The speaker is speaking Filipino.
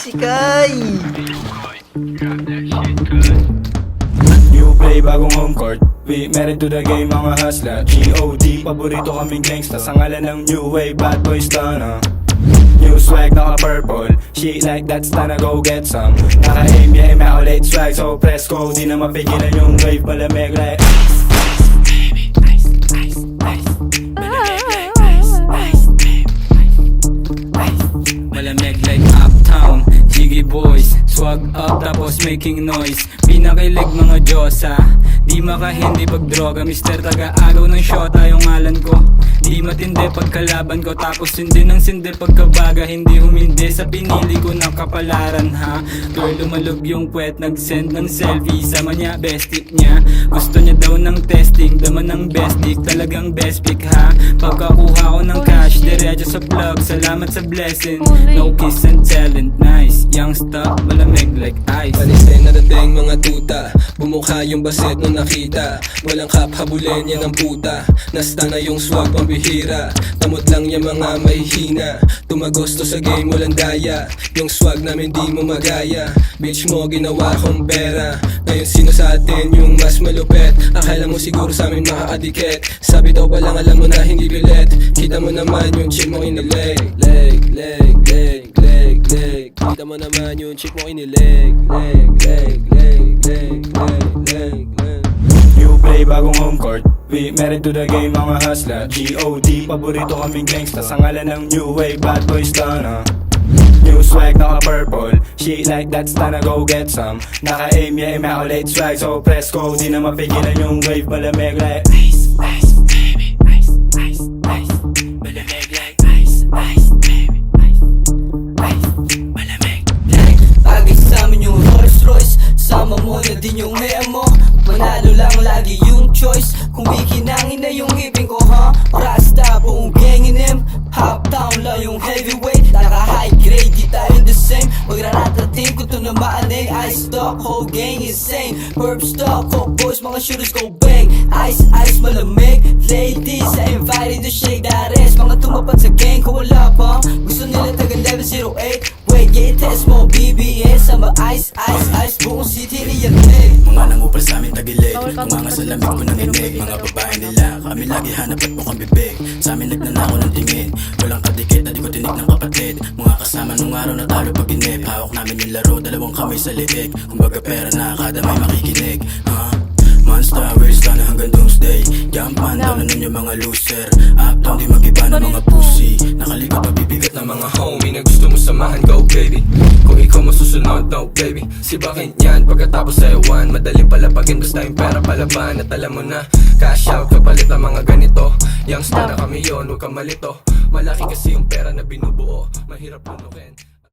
si Kai! New play, bagong home court. We married to the game, mga hustler. G.O.D. Paborito kaming gangsta sa ngalan ng new wave, bad boys tana. New swag, naka-purple. Shit like that's time go get some. Naka-aim, yeah, immaculate swag. So press go, di na mapigilan yung wave. Malamig like ice, ice, baby, ice, ice, ice. Malamig like ice, ice, baby, ice, ice. Malamig like Uptown, Jiggy Boys. Swag up tapos making noise. Pinakilig mga Diyosa, di makahindi pag droga. Mister taga-agaw ng shota yung ngalan ko. Di matindi pagkalaban ko, tapos hindi ng sindi pagkabaga. Hindi humindi sa pinili ko ng kapalaran ha. Girl lumalog yung puwet, nag-send ng selfie. Sama niya, bestie niya. Gusto niya daw ng testing, daman ng best dick. Talagang best pick ha. Pagkakuha ko ng cash, diretso sa plug. Salamat sa blessing, no kiss and talent. Nice, young stuff, malamig like ice. Palisay na dating mga tuta, bumukha yung baset nung nakita. Walang kap, habulin yan ang puta. Nasta na yung swag pambihira, tamot lang yung mga mahihina. Tumagosto sa game, walang daya. Yung swag namin di mo magaya. Bitch mo, ginawa kong pera. Ngayon sino sa atin yung mas malupet? Akala mo siguro sa amin makakadikit. Sabi daw pa lang alam mo na hindi bilet. Kita mo naman yung chick mo kinilig. Leg, leg, leg, leg, leg. Kita mo naman yung chick mo kinilig. Leg, leg, leg, leg, leg, leg, leg. New play, bagong home court. We married to the game, mga hustler. G.O.D. Paborito kaming gangsta sa ngalan ng new wave, bad boys tana. New swag, naka-purple. Shit like that's time go get some. Naka-aim, yeah, immaculate swag. So press go, di na mapigilan yung wave. Malamig like ice, ice, baby, ice, ice, ice. Malamig like ice, ice, baby, ice, ice. Malamig like Agay sa amin yung Rolls Royce, sama mo na din yung hair mo. Manalo lang lagi yung choice. Kung bikinangin na yung hipin ko ha. Rasta, buong gang in him. Hop down lang yung heavyweight. Naka-high grade, di tayo the same. Magraratating ko to na maanay. Ice stock, whole gang insane. Perp stock, coke boys, mga shooters go bang. Ice, ice, malamig. Ladies, I invited to shake that ass. Mga tumapat sa gang ko wala pa. Gusto nila taga level 08. Wait, yeah, test mo BBS. Sama ice, ice, ice. Buong city niyan eh. Mga nangupal sa amin tagilid, kumanga sa lamig ko ng inig. Mga babae nila, kami lagi hanap at mukhang bibig. Sa amin nagnanako ng tingin, walang kadikit na di ko tinig ng kapatid. Mga kasama nung araw na talo pag inip. Hawak namin yung laro, dalawang kamay sa liig. Kumbaga pera na kada may makikinig. Monster, we're stunning hanggang doomsday. Jampan, talunan yung mga loser. Uptown, di magiba ng mga pussy. Nakaligot mabibigat ng mga homie na gusto mo samahan, go baby. Kung ikaw masusunod, no baby. Si bakit yan, pagkatapos sa ewan. Madaling palapagin, basta yung pera palaban. At alam mo na, cash out kapalit ang mga ganito. Youngster na kami yun, huwag kang malito. Malaki kasi yung pera na binubuo, mahirap lunukin.